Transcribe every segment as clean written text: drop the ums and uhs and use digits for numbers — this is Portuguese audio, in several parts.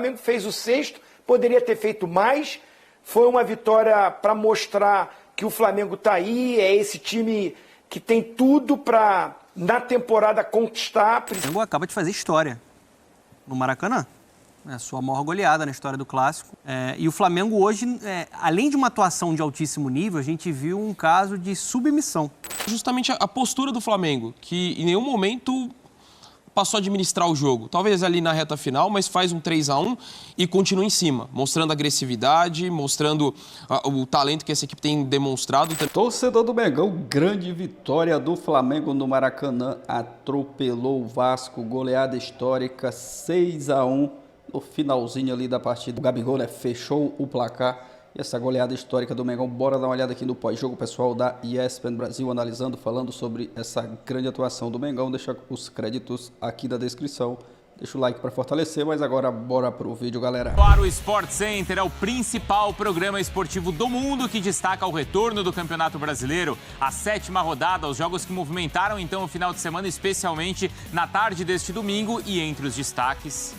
Flamengo fez o sexto, poderia ter feito mais. Foi uma vitória para mostrar que o Flamengo está aí, é esse time que tem tudo para, na temporada, conquistar. O Flamengo acaba de fazer história no Maracanã. É a sua maior goleada na história do Clássico. E o Flamengo hoje, além de uma atuação de altíssimo nível, a gente viu um caso de submissão. Justamente a postura do Flamengo, que em nenhum momento passou a administrar o jogo. Talvez ali na reta final, mas faz um 3-1 e continua em cima, mostrando agressividade, mostrando o talento que essa equipe tem demonstrado. Torcedor do Mengão, grande vitória do Flamengo no Maracanã, atropelou o Vasco, goleada histórica, 6-1 no finalzinho ali da partida. O Gabigol, né, fechou o placar. E essa goleada histórica do Mengão, bora dar uma olhada aqui no pós-jogo, pessoal da ESPN Brasil, analisando, falando sobre essa grande atuação do Mengão. Deixa os créditos aqui na descrição. Deixa o like para fortalecer, mas agora bora pro vídeo, galera. Para o Sport Center é o principal programa esportivo do mundo que destaca o retorno do Campeonato Brasileiro. A 7ª rodada, os jogos que movimentaram então o final de semana, especialmente na tarde deste domingo. E entre os destaques,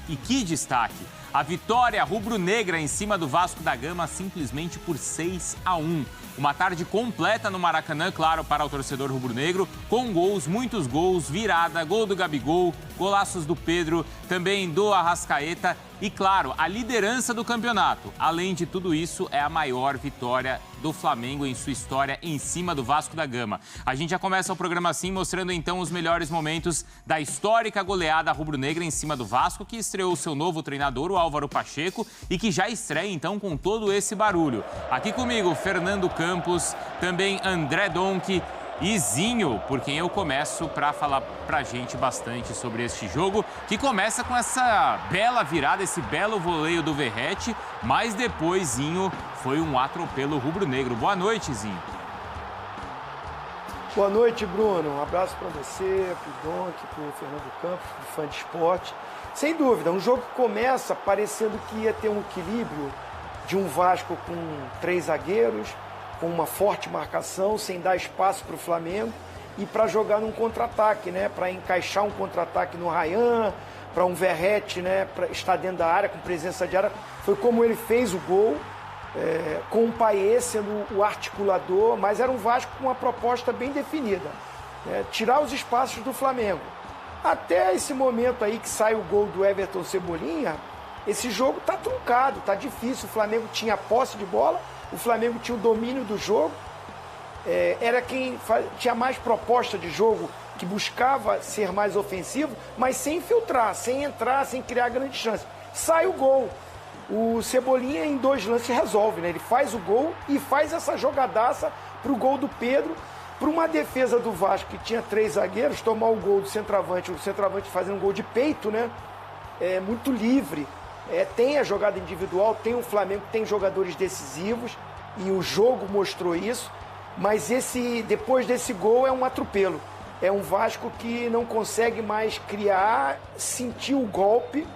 e que destaque! A vitória rubro-negra em cima do Vasco da Gama simplesmente por 6-1. Uma tarde completa no Maracanã, claro, para o torcedor rubro-negro, com gols, muitos gols, virada, gol do Gabigol, golaços do Pedro, também do Arrascaeta e, claro, a liderança do campeonato. Além de tudo isso, é a maior vitória do Flamengo em sua história em cima do Vasco da Gama. A gente já começa o programa assim, mostrando então os melhores momentos da histórica goleada rubro-negra em cima do Vasco, que estreou seu novo treinador, o Álvaro Pacheco, e que já estreia então com todo esse barulho. Aqui comigo, Fernando Campos, também André Donk e Zinho, por quem eu começo para falar pra gente bastante sobre este jogo, que começa com essa bela virada, esse belo voleio do Verratti, mas depois, Zinho, foi um atropelo rubro-negro. Boa noite, Zinho. Boa noite, Bruno. Um abraço para você, pro Donk, pro Fernando Campos, pro fã de esporte. Sem dúvida, um jogo que começa parecendo que ia ter um equilíbrio de um Vasco com 3 zagueiros, com uma forte marcação, sem dar espaço para o Flamengo e para jogar num contra-ataque, né? Para encaixar um contra-ataque no Ryan, para um Verratti, né? Para estar dentro da área, com presença de área. Foi como ele fez o gol, com o Payet sendo o articulador, mas era um Vasco com uma proposta bem definida, né? Tirar os espaços do Flamengo. Até esse momento aí que sai o gol do Everton Cebolinha, esse jogo tá truncado, tá difícil. O Flamengo tinha a posse de bola, o Flamengo tinha o domínio do jogo, era quem tinha mais proposta de jogo, que buscava ser mais ofensivo, mas sem infiltrar, sem entrar, sem criar grande chance. Sai o gol. O Cebolinha em 2 lances resolve, né? Ele faz o gol e faz essa jogadaça pro gol do Pedro, para uma defesa do Vasco que tinha 3 zagueiros, tomar o gol do centroavante, o centroavante fazendo um gol de peito, né? Muito livre. Tem a jogada individual, tem o Flamengo, tem jogadores decisivos e o jogo mostrou isso, mas depois desse gol é um atropelo. É um Vasco que não consegue mais criar, sentir o golpe,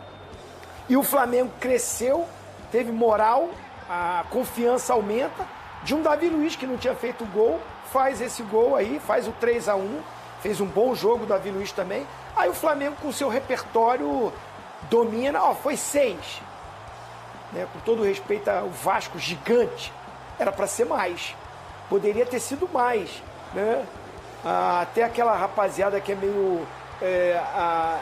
e o Flamengo cresceu, teve moral, a confiança aumenta, de um Davi Luiz que não tinha feito gol, faz esse gol aí, faz o 3-1, fez um bom jogo o Davi Luiz também. Aí o Flamengo com seu repertório domina, foi 6, né? Com todo respeito ao Vasco gigante, era para ser mais, poderia ter sido mais, né? Até aquela rapaziada que é meio,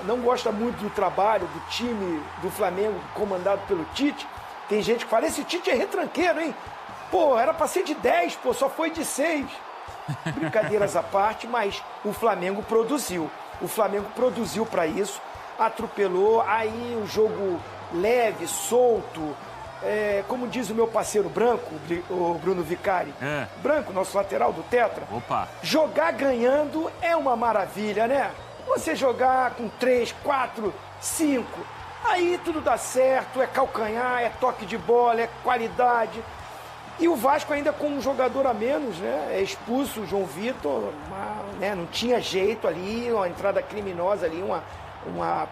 não gosta muito do trabalho do time do Flamengo, comandado pelo Tite. Tem gente que fala, esse Tite é retranqueiro, hein? Pô, era para ser de 10, pô, só foi de 6. Brincadeiras à parte, mas o Flamengo produziu. O Flamengo produziu para isso, atropelou, aí o jogo leve, solto, como diz o meu parceiro Branco, o Bruno Vicari, Branco, nosso lateral do Tetra. Opa. Jogar ganhando é uma maravilha, né? Você jogar com 3, 4, 5, aí tudo dá certo, é calcanhar, é toque de bola, é qualidade. E o Vasco ainda com um jogador a menos, né? É expulso o João Vitor, né? Não tinha jeito ali, uma entrada criminosa ali,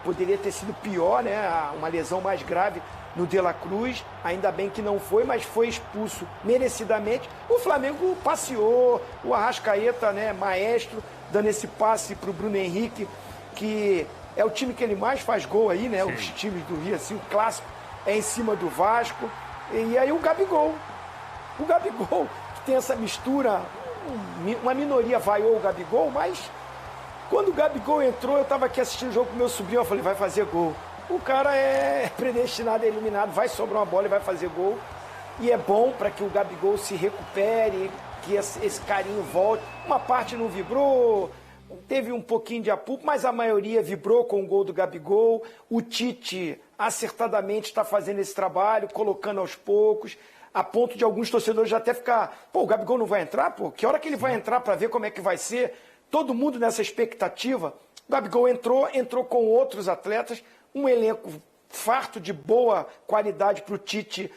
poderia ter sido pior, né? Uma lesão mais grave no De La Cruz, ainda bem que não foi, mas foi expulso merecidamente. O Flamengo passeou, o Arrascaeta, né, maestro, dando esse passe para o Bruno Henrique, que é o time que ele mais faz gol aí, né? Sim. Os times do Rio, assim, o clássico é em cima do Vasco. E aí o Gabigol, que tem essa mistura, uma minoria vaiou o Gabigol, mas quando o Gabigol entrou, eu estava aqui assistindo o jogo com meu sobrinho, eu falei, vai fazer gol. O cara é predestinado, é eliminado, vai sobrar uma bola e vai fazer gol. E é bom para que o Gabigol se recupere, que esse carinho volte. Uma parte não vibrou, teve um pouquinho de apupo, mas a maioria vibrou com o gol do Gabigol. O Tite acertadamente está fazendo esse trabalho, colocando aos poucos, a ponto de alguns torcedores já até ficar, pô, o Gabigol não vai entrar? Pô, que hora que ele vai entrar para ver como é que vai ser? Todo mundo nessa expectativa. O Gabigol entrou com outros atletas, um elenco farto de boa qualidade para o Tite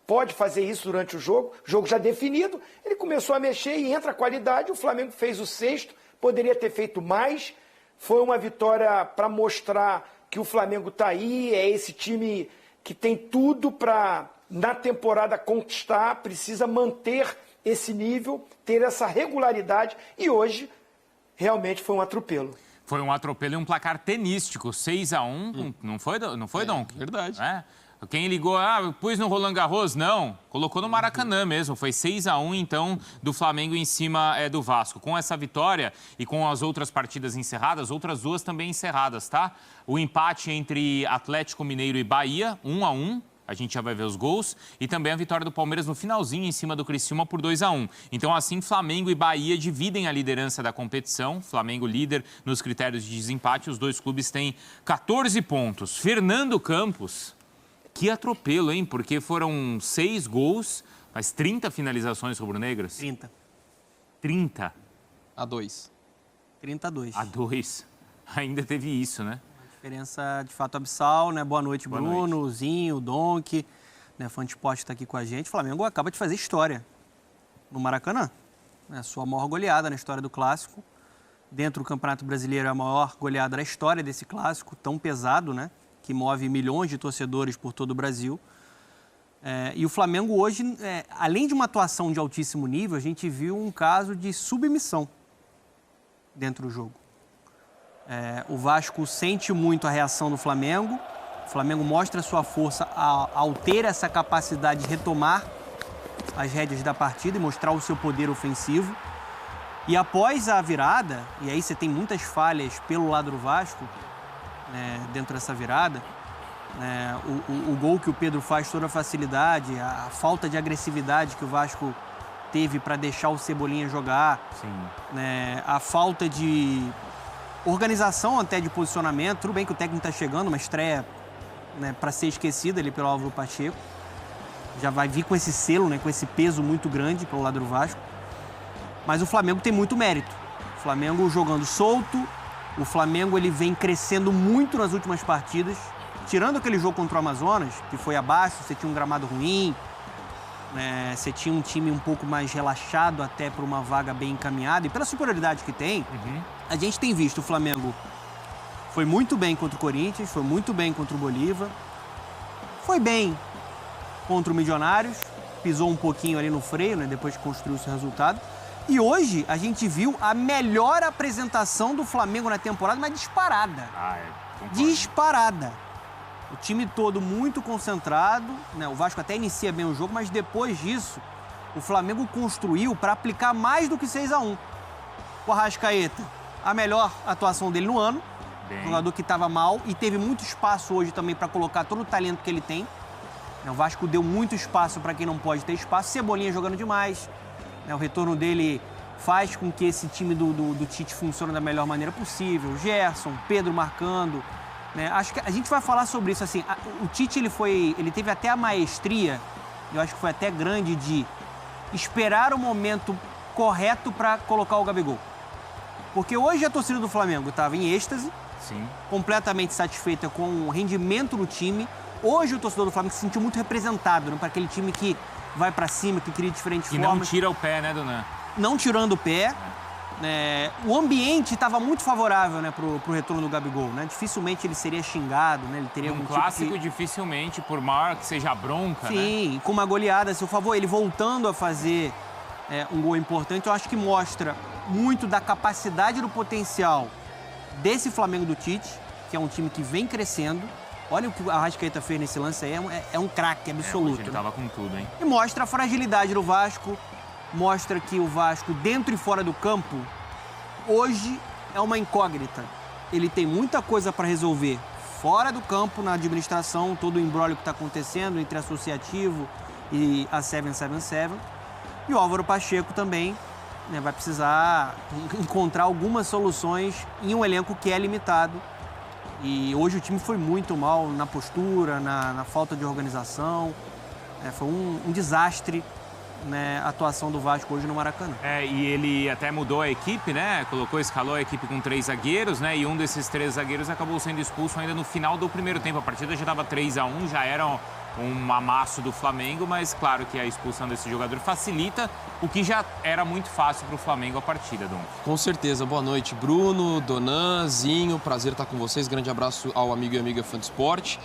pode fazer isso durante o jogo já definido, ele começou a mexer e entra a qualidade, o Flamengo fez o 6º, poderia ter feito mais, foi uma vitória para mostrar que o Flamengo está aí, é esse time que tem tudo para, na temporada, conquistar, precisa manter esse nível, ter essa regularidade, e hoje realmente foi um atropelo. Foi um atropelo e um placar tenístico, 6-1, não foi, Dom? Verdade. Quem ligou, pus no Roland Garros? Não, colocou no Maracanã mesmo. Foi 6-1, então, do Flamengo em cima do Vasco. Com essa vitória e com as outras partidas encerradas, outras duas também encerradas, tá? O empate entre Atlético Mineiro e Bahia, 1-1. A gente já vai ver os gols. E também a vitória do Palmeiras no finalzinho, em cima do Criciúma, por 2-1. Então, assim, Flamengo e Bahia dividem a liderança da competição. Flamengo líder nos critérios de desempate. Os dois clubes têm 14 pontos. Fernando Campos... Que atropelo, hein? Porque foram 6 gols, mas 30 finalizações rubro-negras? 30. A 2. 30-2. A 2. Ainda teve isso, né? Uma diferença, de fato, abissal, né? Boa noite, Boa Bruno, noite. Zinho, Donk, né? Fã de esporte está aqui com a gente. O Flamengo acaba de fazer história no Maracanã. É a sua maior goleada na história do Clássico. Dentro do Campeonato Brasileiro, é a maior goleada da história desse Clássico, tão pesado, né? Que move milhões de torcedores por todo o Brasil. E o Flamengo hoje, além de uma atuação de altíssimo nível, a gente viu um caso de submissão dentro do jogo. O Vasco sente muito a reação do Flamengo, o Flamengo mostra sua força ao ter essa capacidade de retomar as rédeas da partida e mostrar o seu poder ofensivo. E após a virada, e aí você tem muitas falhas pelo lado do Vasco, dentro dessa virada, o gol que o Pedro faz, toda a facilidade, a falta de agressividade que o Vasco teve para deixar o Cebolinha jogar, a falta de organização até de posicionamento. Tudo bem que o técnico está chegando, uma estreia para ser esquecida ali pelo Álvaro Pacheco, já vai vir com esse selo, com esse peso muito grande pelo lado do Vasco, mas o Flamengo tem muito mérito. O Flamengo jogando solto. O Flamengo ele vem crescendo muito nas últimas partidas, tirando aquele jogo contra o Amazonas, que foi abaixo, você tinha um gramado ruim, você tinha um time um pouco mais relaxado até para uma vaga bem encaminhada, e pela superioridade que tem, a gente tem visto o Flamengo foi muito bem contra o Corinthians, foi muito bem contra o Bolívar, foi bem contra o Milionários, pisou um pouquinho ali no freio, depois que construiu esse resultado. E hoje a gente viu a melhor apresentação do Flamengo na temporada, mas disparada. Disparada. O time todo muito concentrado, o Vasco até inicia bem o jogo, mas depois disso, o Flamengo construiu para aplicar mais do que 6-1. O Arrascaeta, a melhor atuação dele no ano, jogador que estava mal e teve muito espaço hoje também para colocar todo o talento que ele tem. O Vasco deu muito espaço para quem não pode ter espaço. Cebolinha jogando demais. O retorno dele faz com que esse time do Tite funcione da melhor maneira possível. Gerson, Pedro marcando. Acho que a gente vai falar sobre isso. Assim, o Tite ele teve até a maestria, eu acho que foi até grande, de esperar o momento correto para colocar o Gabigol. Porque hoje a torcida do Flamengo estava em êxtase, completamente satisfeita com o rendimento do time. Hoje o torcedor do Flamengo se sentiu muito representado, para aquele time que vai para cima, que cria diferentes formas. E não tira o pé, né, Donan? Não tirando o pé. O ambiente estava muito favorável, pro retorno do Gabigol, Dificilmente ele seria xingado, ele teria um clássico dificilmente, por maior que seja a bronca, Sim, com uma goleada a seu favor, ele voltando a fazer um gol importante, eu acho que mostra muito da capacidade e do potencial desse Flamengo do Tite, que é um time que vem crescendo. Olha o que o Arrascaeta fez nesse lance aí, é um craque absoluto. Ele tava com tudo, hein? E mostra a fragilidade do Vasco, mostra que o Vasco, dentro e fora do campo, hoje é uma incógnita. Ele tem muita coisa para resolver fora do campo, na administração, todo o imbróglio que está acontecendo entre associativo e a 777. E o Álvaro Pacheco também, né, vai precisar encontrar algumas soluções em um elenco que é limitado. E hoje o time foi muito mal na postura, na falta de organização. Foi um desastre, né, a atuação do Vasco hoje no Maracanã. E ele até mudou a equipe, né? Escalou a equipe com 3 zagueiros, né? E um desses 3 zagueiros acabou sendo expulso ainda no final do primeiro tempo. A partida já estava 3-1, já era um amasso do Flamengo, mas claro que a expulsão desse jogador facilita o que já era muito fácil para o Flamengo a partida, Dom. Com certeza. Boa noite, Bruno, Donan, Zinho. Prazer estar com vocês. Grande abraço ao amigo e amiga fã de esporte.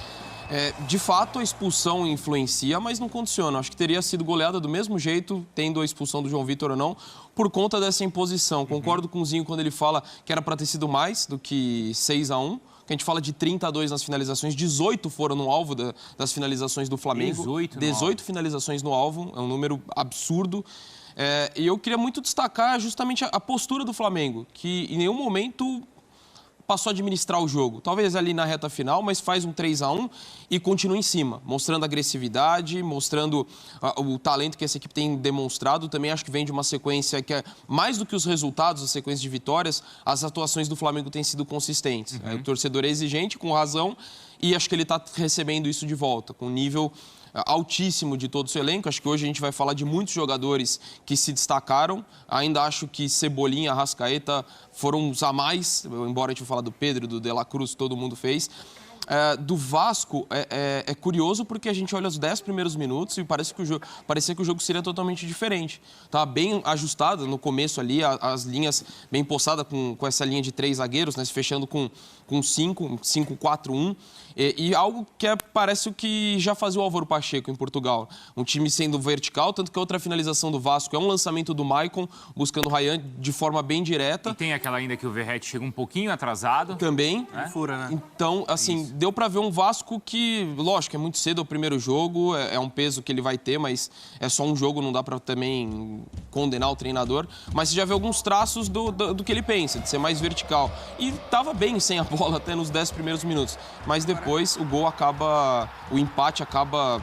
De fato, a expulsão influencia, mas não condiciona. Acho que teria sido goleada do mesmo jeito, tendo a expulsão do João Vitor ou não, por conta dessa imposição. Concordo com o Zinho quando ele fala que era para ter sido mais do que 6-1. Que a gente fala de 32 nas finalizações, 18 foram no alvo das finalizações do Flamengo. 18 finalizações no alvo, é um número absurdo. E eu queria muito destacar justamente a postura do Flamengo, que em nenhum momento passou a administrar o jogo. Talvez ali na reta final, mas faz um 3-1 e continua em cima, mostrando agressividade, mostrando o talento que essa equipe tem demonstrado. Também acho que vem de uma sequência que é mais do que os resultados, a sequência de vitórias, as atuações do Flamengo têm sido consistentes. O torcedor é exigente, com razão, e acho que ele está recebendo isso de volta, com nível altíssimo de todo o seu elenco. Acho que hoje a gente vai falar de muitos jogadores que se destacaram. Ainda acho que Cebolinha, Arrascaeta foram os a mais, embora a gente vá falar do Pedro, do De La Cruz, todo mundo fez. Do Vasco é curioso porque a gente olha os 10 primeiros minutos e parecia que o jogo seria totalmente diferente. Estava bem ajustado no começo ali, as linhas bem postadas com essa linha de 3 zagueiros, né, se fechando com 5-4-1. E algo que parece o que já fazia o Álvaro Pacheco em Portugal. Um time sendo vertical, tanto que a outra finalização do Vasco é um lançamento do Maicon, buscando o Ryan de forma bem direta. E tem aquela ainda que o Verratti chega um pouquinho atrasado. Também. Fura, né? Então, assim, deu pra ver um Vasco que, lógico, é muito cedo o primeiro jogo, é um peso que ele vai ter, mas é só um jogo, não dá pra também condenar o treinador. Mas você já vê alguns traços do que ele pensa, de ser mais vertical. E tava bem sem a bola até nos 10 primeiros minutos. Mas depois o empate acaba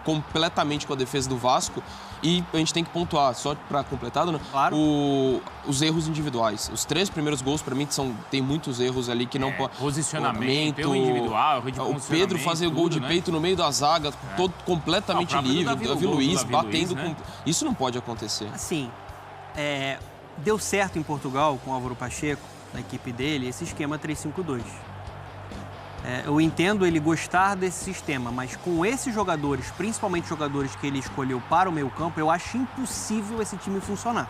completamente com a defesa do Vasco. E a gente tem que pontuar, só para completar, né? Claro. Os erros individuais. Os 3 primeiros gols, para mim, tem muitos erros ali que não pode. Posicionamento, erro individual, erro de posicionamento. O Pedro fazer o gol de peito no meio da zaga, todo completamente livre. Davi Luiz batendo com. Isso não pode acontecer. Assim, deu certo em Portugal com o Álvaro Pacheco, na equipe dele, esse esquema 3-5-2. Eu entendo ele gostar desse sistema, mas com esses jogadores, principalmente jogadores que ele escolheu para o meio-campo, eu acho impossível esse time funcionar.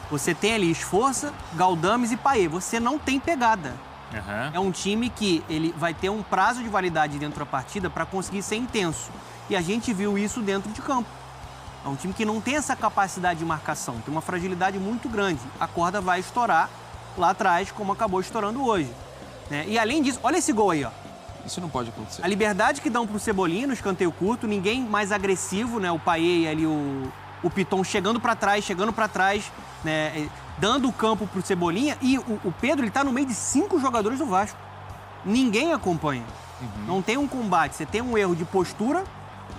Você tem ali Esforça, Galdames e Payet. Você não tem pegada. É um time que ele vai ter um prazo de validade dentro da partida para conseguir ser intenso. E a gente viu isso dentro de campo. É um time que não tem essa capacidade de marcação, tem uma fragilidade muito grande. A corda vai estourar lá atrás, como acabou estourando hoje. E além disso, olha esse gol aí, ó. Isso não pode acontecer. A liberdade que dão pro Cebolinha no escanteio curto, ninguém mais agressivo, né? O Payet e ali o Piton chegando para trás, né? Dando o campo pro Cebolinha. E o Pedro, ele tá no meio de 5 jogadores do Vasco. Ninguém acompanha. Não tem um combate. Você tem um erro de postura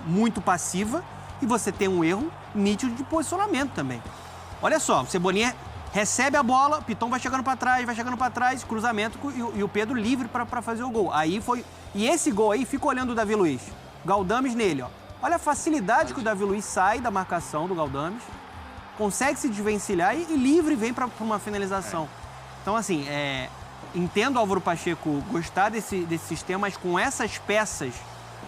muito passiva e você tem um erro nítido de posicionamento também. Olha só, o Cebolinha recebe a bola, Piton vai chegando para trás, cruzamento e o Pedro livre para fazer o gol. Aí foi. E esse gol aí, fica olhando o Davi Luiz. Galdames nele, ó. Olha a facilidade que o Davi Luiz sai da marcação do Galdames, consegue se desvencilhar e livre vem para uma finalização. Então, assim, entendo o Álvaro Pacheco gostar desse sistema, mas com essas peças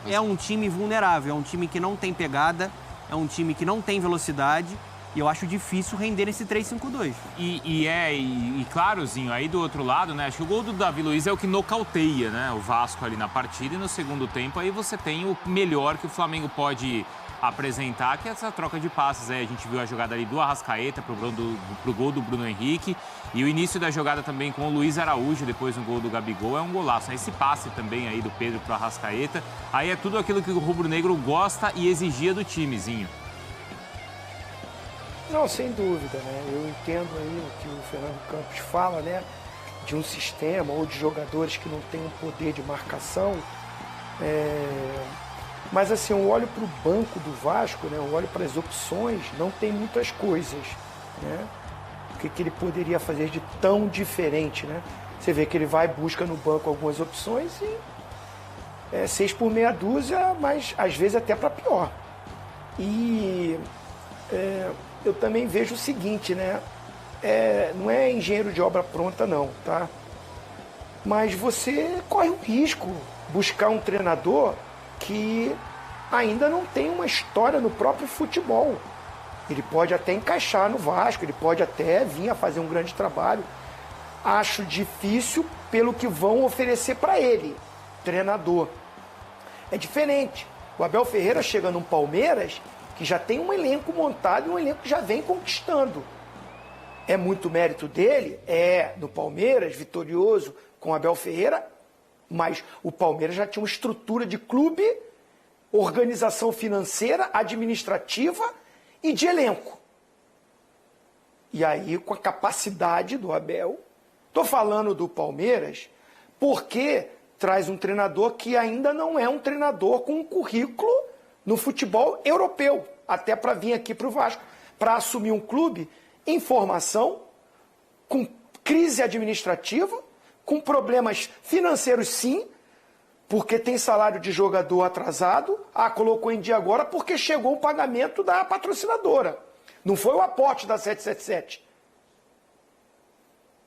é um time vulnerável, é um time que não tem pegada, é um time que não tem velocidade E eu acho difícil render esse 3-5-2. E claro, Zinho, aí do outro lado, né? Acho que o gol do Davi Luiz é o que nocauteia, né? O Vasco ali na partida. E no segundo tempo aí você tem o melhor que o Flamengo pode apresentar, que é essa troca de passes. Aí a gente viu a jogada ali do Arrascaeta pro gol do Bruno Henrique. E o início da jogada também com o Luiz Araújo, depois no gol do Gabigol, é um golaço. Esse passe também aí do Pedro pro Arrascaeta. Aí é tudo aquilo que o rubro-negro gosta e exigia do timezinho. Não, sem dúvida, né? Eu entendo aí o que o Fernando Campos fala, né? De um sistema ou de jogadores que não têm um poder de marcação. Mas assim, eu olho para o banco do Vasco, né? Eu olho para as opções, não tem muitas coisas, né? O que ele poderia fazer de tão diferente, né? Você vê que ele vai e busca no banco algumas opções e 6 por meia dúzia, mas às vezes até para pior. E eu também vejo o seguinte, né? Não é engenheiro de obra pronta não, tá? Mas você corre um risco buscar um treinador que ainda não tem uma história no próprio futebol. Ele pode até encaixar no Vasco, ele pode até vir a fazer um grande trabalho. Acho difícil pelo que vão oferecer para ele, treinador. É diferente. O Abel Ferreira chega num Palmeiras que já tem um elenco montado e um elenco que já vem conquistando. É muito mérito dele? No Palmeiras, vitorioso com o Abel Ferreira, mas o Palmeiras já tinha uma estrutura de clube, organização financeira, administrativa e de elenco. E aí, com a capacidade do Abel, estou falando do Palmeiras porque traz um treinador que ainda não é um treinador com um currículo no futebol europeu, até para vir aqui para o Vasco, para assumir um clube em formação, com crise administrativa, com problemas financeiros sim, porque tem salário de jogador atrasado, colocou em dia agora porque chegou o pagamento da patrocinadora. Não foi o aporte da 777.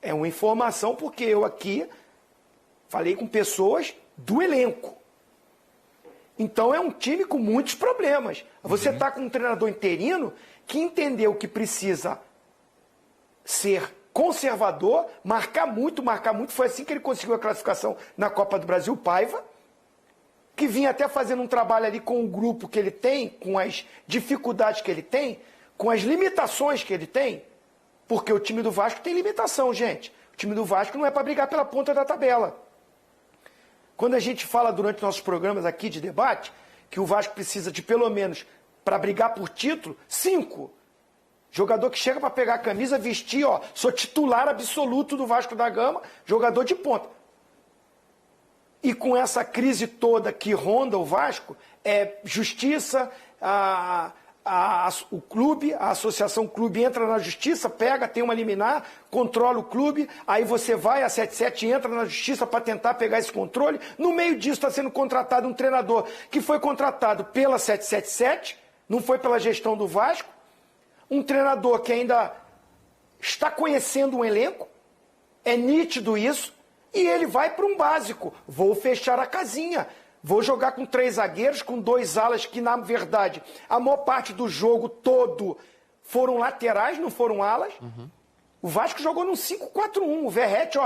É uma informação porque eu aqui falei com pessoas do elenco. Então é um time com muitos problemas. Você está com um treinador interino que entendeu que precisa ser conservador, marcar muito. Foi assim que ele conseguiu a classificação na Copa do Brasil, Paiva, que vinha até fazendo um trabalho ali com o grupo que ele tem, com as dificuldades que ele tem, com as limitações que ele tem, porque o time do Vasco tem limitação, gente. O time do Vasco não é para brigar pela ponta da tabela. Quando a gente fala durante nossos programas aqui de debate, que o Vasco precisa de pelo menos, para brigar por título, 5. Jogador que chega para pegar a camisa, vestir, sou titular absoluto do Vasco da Gama, jogador de ponta. E com essa crise toda que ronda o Vasco, justiça, o clube, a associação clube entra na justiça, pega, tem uma liminar, controla o clube, aí você vai, a 77 entra na justiça para tentar pegar esse controle. No meio disso está sendo contratado um treinador que foi contratado pela 777, não foi pela gestão do Vasco, um treinador que ainda está conhecendo um elenco, é nítido isso, e ele vai para um básico, vou fechar a casinha. Vou jogar com 3 zagueiros, com 2 alas que, na verdade, a maior parte do jogo todo foram laterais, não foram alas. Uhum. O Vasco jogou num 5-4-1. O Verratti,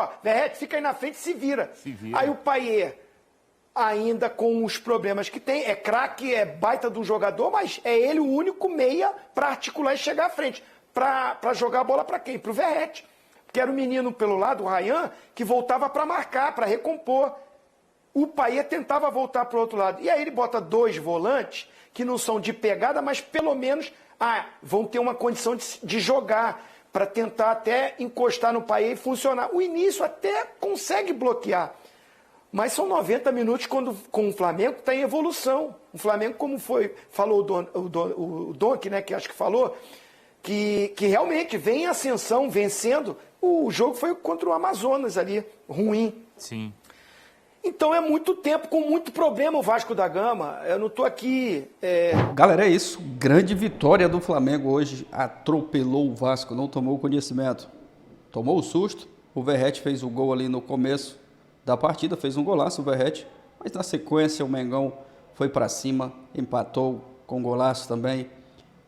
fica aí na frente e se vira. Aí o Payet, ainda com os problemas que tem, é craque, é baita de um jogador, mas é ele o único meia para articular e chegar à frente. Para jogar a bola para quem? Para o Verratti. Que era o menino pelo lado, o Ryan, que voltava para marcar, para recompor. O Payet tentava voltar para o outro lado. E aí ele bota 2 volantes, que não são de pegada, mas pelo menos vão ter uma condição de jogar, para tentar até encostar no Payet e funcionar. O início até consegue bloquear. Mas são 90 minutos com o Flamengo está em evolução. O Flamengo, como falou o Donk, né, que acho que falou, que realmente vem em ascensão, vencendo. O jogo foi contra o Amazonas ali, ruim. Sim. Então é muito tempo, com muito problema o Vasco da Gama. Eu não estou aqui... Galera, é isso. Grande vitória do Flamengo hoje. Atropelou o Vasco, não tomou conhecimento. Tomou o susto. O Verratti fez o gol ali no começo da partida. Fez um golaço o Verratti. Mas na sequência o Mengão foi para cima, empatou com golaço também.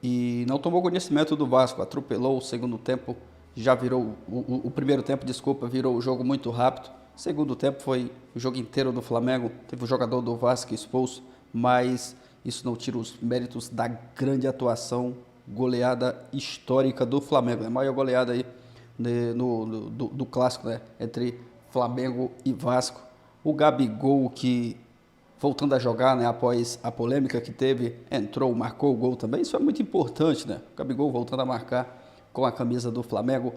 e não tomou conhecimento do Vasco, atropelou o segundo tempo, já virou, o primeiro tempo, desculpa, virou o jogo muito rápido. O segundo tempo foi o jogo inteiro do Flamengo, teve o jogador do Vasco expulso, mas isso não tira os méritos da grande atuação, goleada histórica do Flamengo, a maior goleada aí do clássico, né, entre Flamengo e Vasco. O Gabigol, que voltando a jogar, né, após a polêmica que teve, entrou, marcou o gol também, isso é muito importante, né, o Gabigol voltando a marcar com a camisa do Flamengo.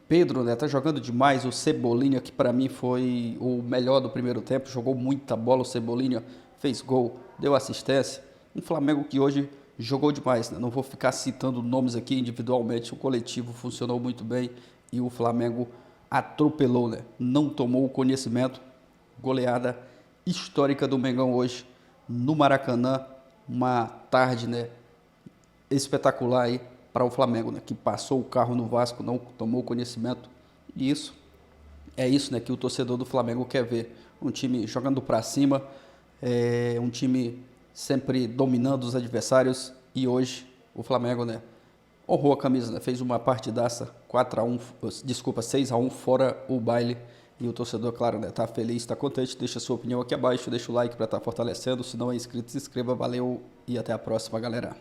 Pedro, né, tá jogando demais. O Cebolinha, que para mim foi o melhor do primeiro tempo, jogou muita bola. O Cebolinha fez gol, deu assistência. Um Flamengo que hoje jogou demais, né? Não vou ficar citando nomes aqui individualmente. O coletivo funcionou muito bem e o Flamengo atropelou, né? Não tomou o conhecimento. Goleada histórica do Mengão hoje no Maracanã. Uma tarde, né, espetacular aí para o Flamengo, né, que passou o carro no Vasco, não tomou conhecimento. E isso é isso, né, que o torcedor do Flamengo quer ver. Um time jogando para cima, um time sempre dominando os adversários. E hoje o Flamengo, né, honrou a camisa, né, fez uma partidaça 6-1 fora o baile. E o torcedor, claro, né, tá feliz, tá contente. Deixa a sua opinião aqui abaixo, deixa o like para estar fortalecendo. Se não é inscrito, se inscreva. Valeu e até a próxima, galera.